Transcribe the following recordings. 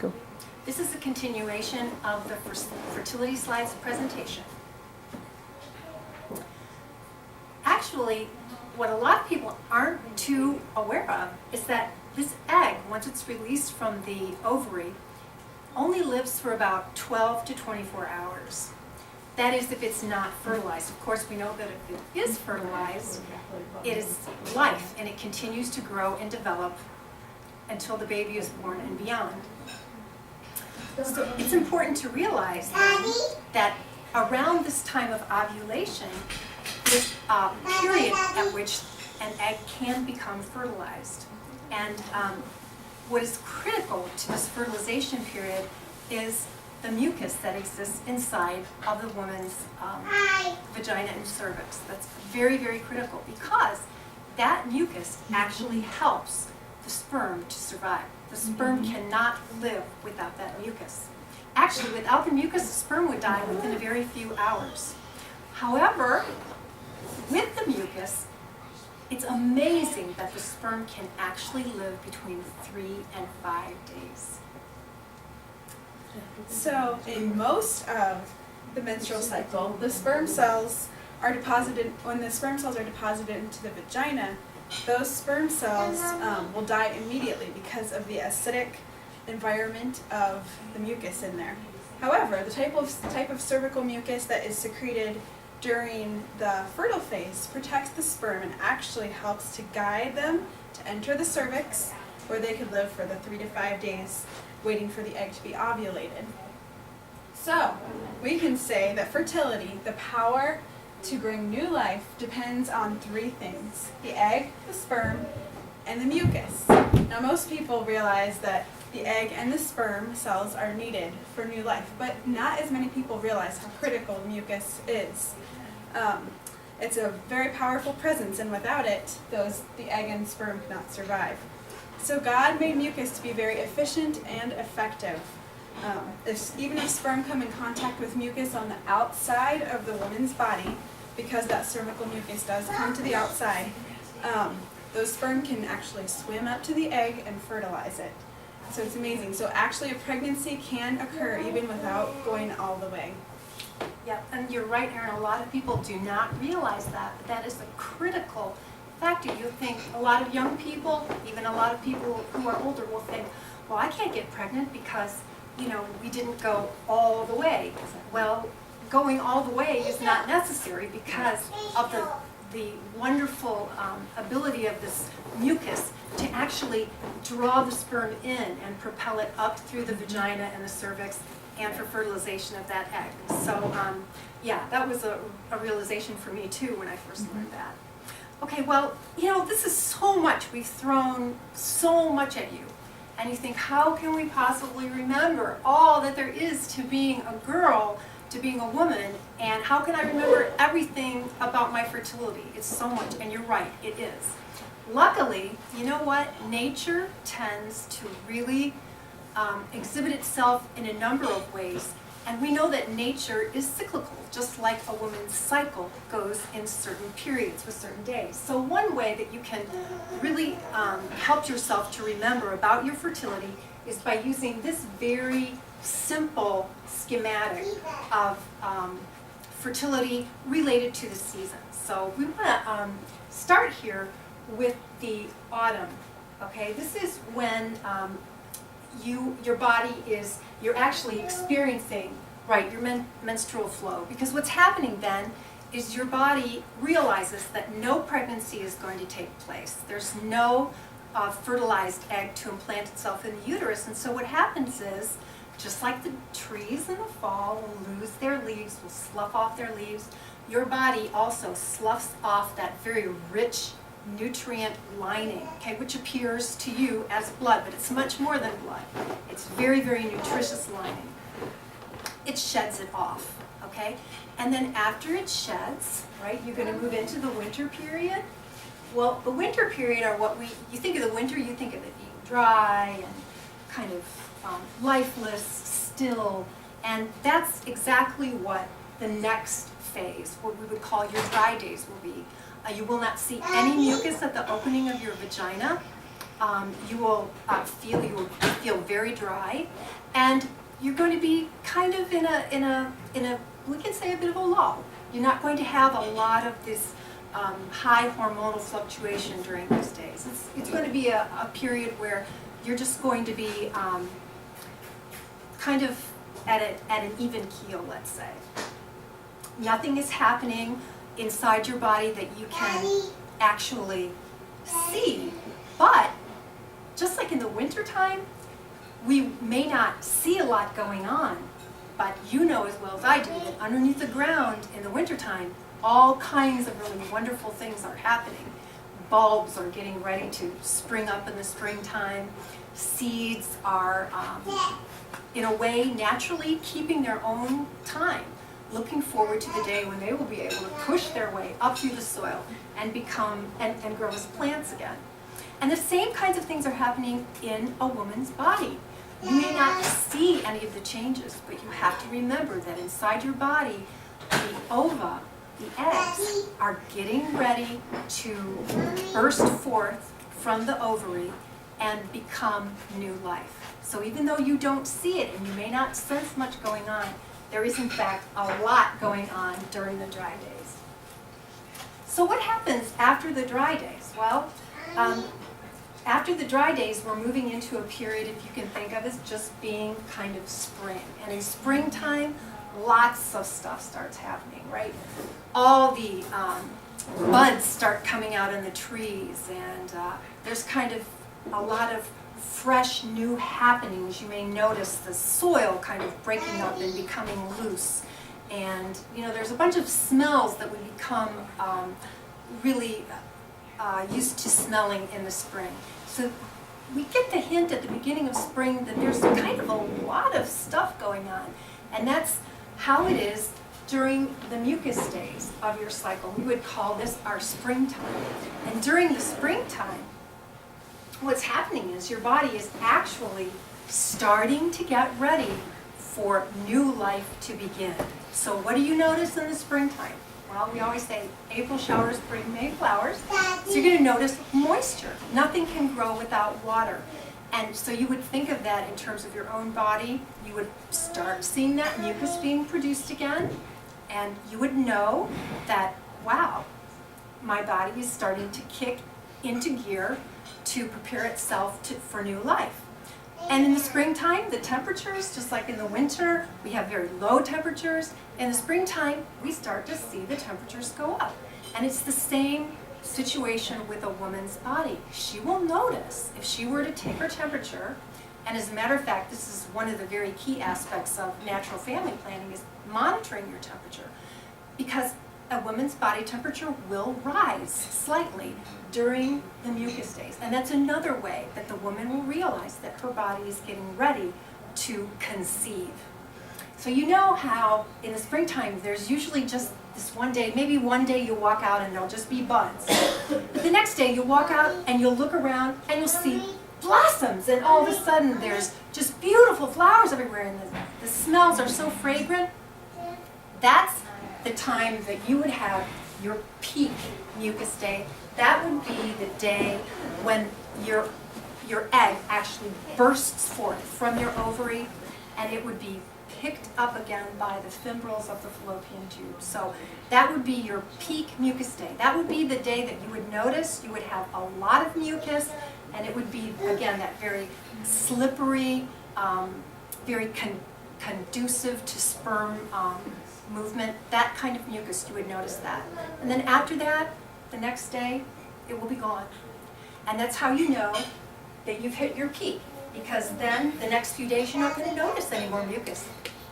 Go. This is a continuation of the fertility slides presentation. Actually, what a lot of people aren't too aware of is that this egg, once it's released from the ovary, only lives for about 12 to 24 hours. That is if it's not fertilized. Of course, we know that if it is fertilized, it is life and it continues to grow and develop until the baby is born and beyond. So it's important to realize that around this time of ovulation is a period at which an egg can become fertilized. And what is critical to this fertilization period is the mucus that exists inside of the woman's vagina and cervix. That's very, very critical because that mucus actually helps the sperm to survive. The sperm cannot live without that mucus. Actually, without the mucus, the sperm would die within a very few hours. However, with the mucus, it's amazing that the sperm can actually live between 3 and 5 days. So, in most of the menstrual cycle, the sperm cells are deposited, when the sperm cells are deposited into the vagina, those sperm cells will die immediately because of the acidic environment of the mucus in there. However, the type of cervical mucus that is secreted during the fertile phase protects the sperm and actually helps to guide them to enter the cervix, where they could live for the 3 to 5 days waiting for the egg to be ovulated. So, we can say that fertility, the power to bring new life, depends on 3 things: the egg, the sperm, and the mucus. Now, most people realize that the egg and the sperm cells are needed for new life, but not as many people realize how critical the mucus is. It's a very powerful presence, and without it, the egg and sperm cannot survive. So God made mucus to be very efficient and effective. Even if sperm come in contact with mucus on the outside of the woman's body, because that cervical mucus does come to the outside, those sperm can actually swim up to the egg and fertilize it. So it's amazing. So actually a pregnancy can occur even without going all the way. Yeah, and you're right, Erin, a lot of people do not realize that, but that is a critical factor. You think a lot of young people, even a lot of people who are older will think, well, I can't get pregnant because, we didn't go all the way. Well, going all the way is not necessary because of the wonderful ability of this mucus to actually draw the sperm in and propel it up through the vagina and the cervix and for fertilization of that egg. So yeah, that was a realization for me too when I first learned that. Okay, well, this is so much. We've thrown so much at you. And you think, how can we possibly remember all that there is to being a girl, to being a woman, and how can I remember everything about my fertility? It's so much, and you're right, it is. Luckily, you know what? Nature tends to really exhibit itself in a number of ways, and we know that nature is cyclical, just like a woman's cycle goes in certain periods with certain days. So one way that you can really help yourself to remember about your fertility is by using this very simple schematic of fertility related to the seasons. So we want to start here with the autumn. Okay, this is when your body you're actually experiencing, right, your menstrual flow. Because what's happening then is your body realizes that no pregnancy is going to take place. There's no fertilized egg to implant itself in the uterus. And so what happens is, just like the trees in the fall will lose their leaves, will slough off their leaves, your body also sloughs off that very rich nutrient lining, okay, which appears to you as blood, but it's much more than blood. It's very, very nutritious lining. It sheds it off, okay? And then after it sheds, right, you're going to move into the winter period. Well, the winter period are you think of the winter, you think of it being dry and kind of lifeless, still, and that's exactly what the next phase, what we would call your dry days, will be. You will not see any mucus at the opening of your vagina. You will feel very dry, and you're going to be kind of in a we can say a bit of a lull. You're not going to have a lot of this high hormonal fluctuation during those days. It's going to be a period where you're just going to be kind of at an even keel, let's say. Nothing is happening inside your body that you can actually see, but just like in the wintertime, we may not see a lot going on, but you know as well as I do that underneath the ground in the wintertime, all kinds of really wonderful things are happening. Bulbs are getting ready to spring up in the springtime. Seeds are, in a way, naturally keeping their own time, looking forward to the day when they will be able to push their way up through the soil and become and grow as plants again. And the same kinds of things are happening in a woman's body. You may not see any of the changes, but you have to remember that inside your body, the ova, the eggs, are getting ready to burst forth from the ovary and become new life. So even though you don't see it and you may not sense much going on, there is in fact a lot going on during the dry days. So what happens after the dry days? Well, after the dry days, we're moving into a period, if you can think of as just being kind of spring. And in springtime, lots of stuff starts happening, right? All the buds start coming out in the trees, and there's kind of a lot of fresh new happenings. You may notice the soil kind of breaking up and becoming loose. And there's a bunch of smells that we become really used to smelling in the spring. So we get the hint at the beginning of spring that there's kind of a lot of stuff going on. And that's how it is during the mucus days of your cycle. We would call this our springtime. And during the springtime, what's happening is your body is actually starting to get ready for new life to begin. So what do you notice in the springtime? Well, we always say April showers bring May flowers. So you're going to notice moisture. Nothing can grow without water. And so you would think of that in terms of your own body. You would start seeing that mucus being produced again. And you would know that, wow, my body is starting to kick into gear to prepare itself for new life. And in the springtime, the temperatures, just like in the winter, we have very low temperatures. In the springtime, we start to see the temperatures go up. And it's the same situation with a woman's body. She will notice if she were to take her temperature, and as a matter of fact, this is one of the very key aspects of natural family planning, is monitoring your temperature. Because a woman's body temperature will rise slightly during the mucus days. And that's another way that the woman will realize that her body is getting ready to conceive. So you know how in the springtime there's usually just this one day, maybe one day you'll walk out and there'll just be buds. But the next day you'll walk out and you'll look around and you'll see blossoms, and all of a sudden there's just beautiful flowers everywhere, and the smells are so fragrant. That's the time that you would have your peak mucus day. That would be the day when your egg actually bursts forth from your ovary, and it would be picked up again by the fibrils of the fallopian tube. So that would be your peak mucus day. That would be the day that you would notice you would have a lot of mucus, and it would be, again, that very slippery, very conducive to sperm movement, that kind of mucus, you would notice that. And then after that, the next day, it will be gone. And that's how you know that you've hit your peak, because then the next few days you're not going to notice any more mucus.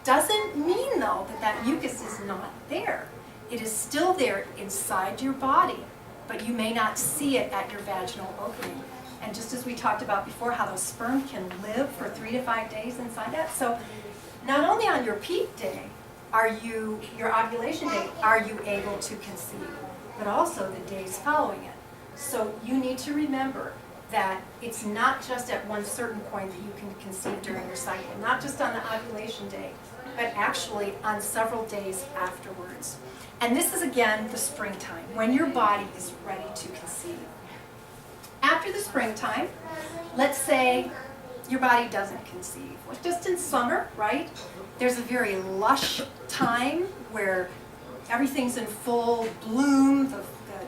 Doesn't mean, though, that that mucus is not there. It is still there inside your body, but you may not see it at your vaginal opening. And just as we talked about before, how those sperm can live for 3 to 5 days inside that. So not only on your peak day, your ovulation day, are you able to conceive, but also the days following it. So you need to remember that it's not just at one certain point that you can conceive during your cycle, not just on the ovulation day, but actually on several days afterwards. And this is, again, the springtime, when your body is ready to conceive. After the springtime, let's say your body doesn't conceive. Well, just in summer, right? There's a very lush time where everything's in full bloom, the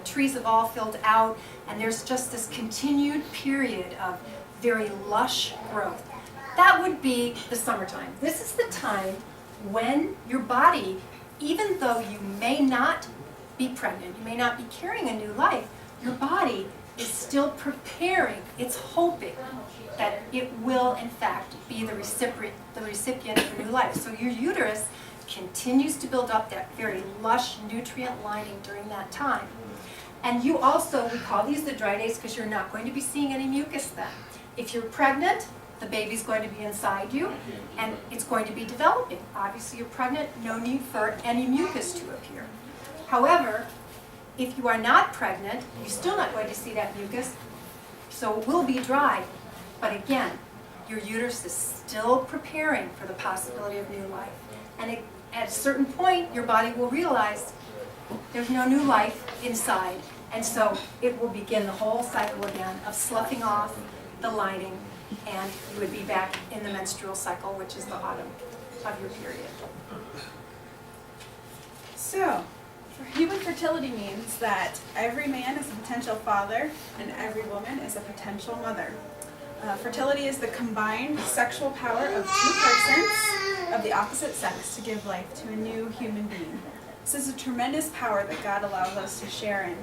trees have all filled out, and there's just this continued period of very lush growth. That would be the summertime. This is the time when your body, even though you may not be pregnant, you may not be carrying a new life, your body is still preparing, it's hoping that it will in fact be the recipient of a new life. So your uterus continues to build up that very lush nutrient lining during that time. And you also, we call these the dry days because you're not going to be seeing any mucus then. If you're pregnant, the baby's going to be inside you and it's going to be developing. Obviously you're pregnant, no need for any mucus to appear. However, if you are not pregnant, you're still not going to see that mucus, so it will be dry. But again, your uterus is still preparing for the possibility of new life. And at a certain point, your body will realize there's no new life inside. And so it will begin the whole cycle again of sloughing off the lining, and you would be back in the menstrual cycle, which is the autumn of your period. So, human fertility means that every man is a potential father and every woman is a potential mother. Fertility is the combined sexual power of two persons of the opposite sex to give life to a new human being. This is a tremendous power that God allows us to share in,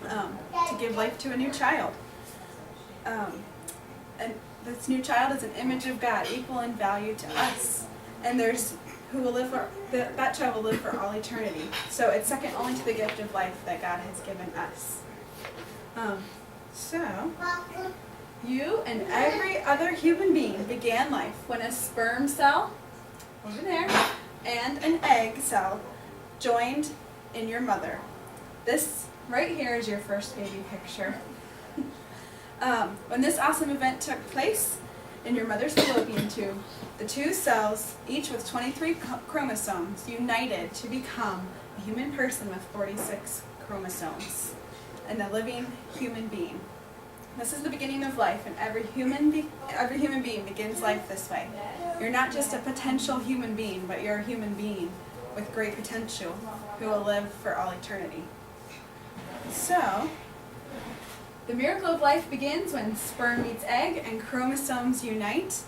to give life to a new child. And this new child is an image of God, equal in value to us. And there's who will live for, that child will live for all eternity. So it's second only to the gift of life that God has given us. So, you and every other human being began life when a sperm cell, over there, and an egg cell joined in your mother. This right here is your first baby picture. When this awesome event took place in your mother's fallopian tube, the two cells, each with 23 chromosomes, united to become a human person with 46 chromosomes and a living human being. This is the beginning of life, and every human being begins life this way. You're not just a potential human being, but you're a human being with great potential who will live for all eternity. So, the miracle of life begins when sperm meets egg and chromosomes unite,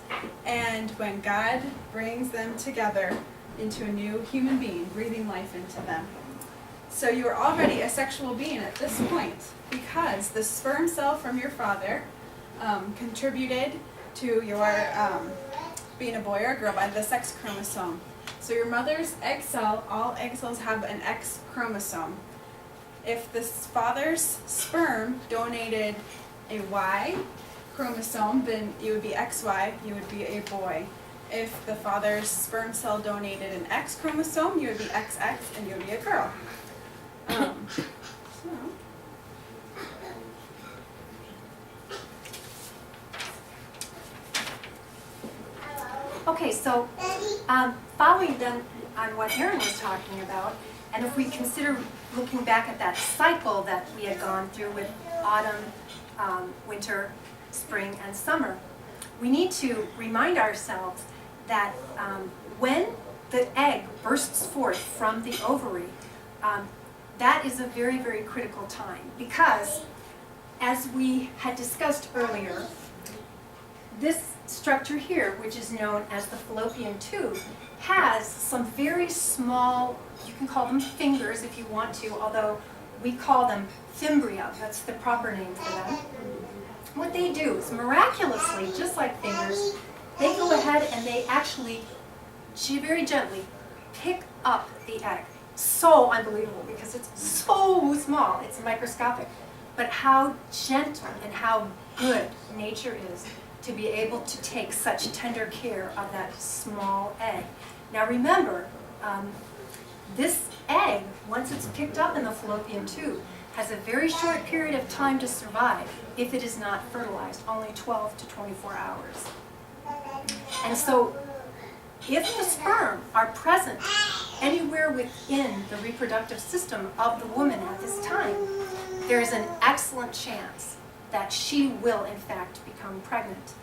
and when God brings them together into a new human being, breathing life into them. So you are already a sexual being at this point because the sperm cell from your father contributed to your being a boy or a girl by the sex chromosome. So your mother's egg cell, all egg cells have an X chromosome. If the father's sperm donated a Y chromosome, then you would be XY, you would be a boy. If the father's sperm cell donated an X chromosome, you would be XX and you would be a girl. Okay, so following then on what Erin was talking about, and if we consider looking back at that cycle that we had gone through with autumn, winter, spring, and summer, we need to remind ourselves that when the egg bursts forth from the ovary, that is a very, very critical time because, as we had discussed earlier, this structure here, which is known as the fallopian tube, has some very small, you can call them fingers if you want to, although we call them fimbria, that's the proper name for them. What they do is miraculously, just like fingers, they go ahead and they actually, very gently, pick up the egg. So unbelievable because it's so small, it's microscopic. But how gentle and how good nature is to be able to take such tender care of that small egg. Now remember, this egg, once it's picked up in the fallopian tube, has a very short period of time to survive if it is not fertilized, only 12 to 24 hours. And so, if the sperm are present anywhere within the reproductive system of the woman at this time, there is an excellent chance that she will in fact become pregnant.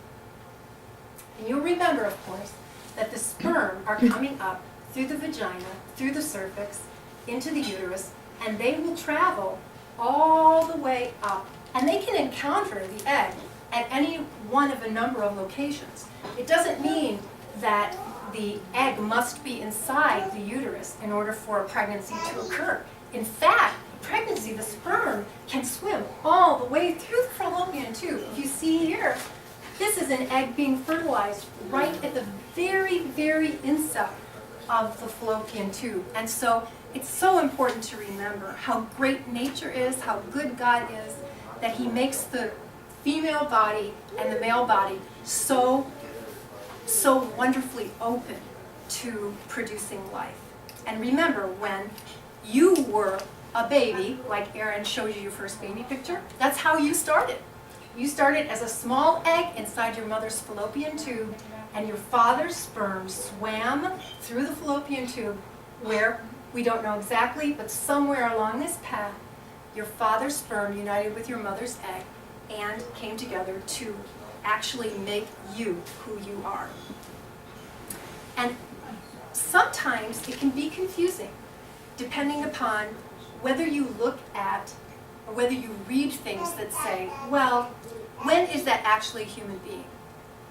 remember, of course, that the sperm are coming up through the vagina, through the cervix, into the uterus, and they will travel all the way up. And they can encounter the egg at any one of a number of locations. It doesn't mean that the egg must be inside the uterus in order for a pregnancy to occur. In fact, pregnancy, the sperm can swim all the way through the fallopian tube. If you see here, this is an egg being fertilized right at the very, very inside of the fallopian tube. And so it's so important to remember how great nature is, how good God is, that He makes the female body and the male body so wonderfully open to producing life. And remember, when you were a baby, like Erin showed you your first baby picture, that's how you started. You started as a small egg inside your mother's fallopian tube, and your father's sperm swam through the fallopian tube where, we don't know exactly, but somewhere along this path, your father's sperm united with your mother's egg and came together to actually make you who you are. And sometimes it can be confusing, depending upon whether you look at or whether you read things that say, well, when is that actually a human being?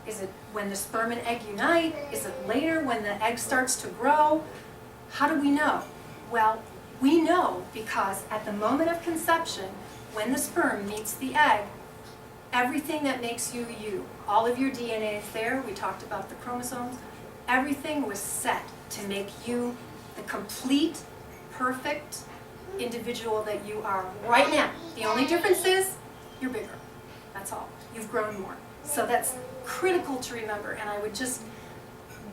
Is it when the sperm and egg unite? Is it later when the egg starts to grow? How do we know? Well, we know because at the moment of conception, when the sperm meets the egg, everything that makes you you, all of your DNA is there. We talked about the chromosomes. Everything was set to make you the complete, perfect individual that you are right now. The only difference is you're bigger. That's all. You've grown more. So that's critical to remember, and I would just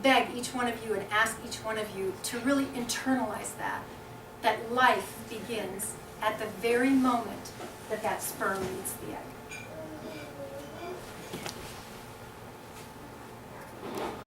beg each one of you and ask each one of you to really internalize that life begins at the very moment that that sperm meets the egg.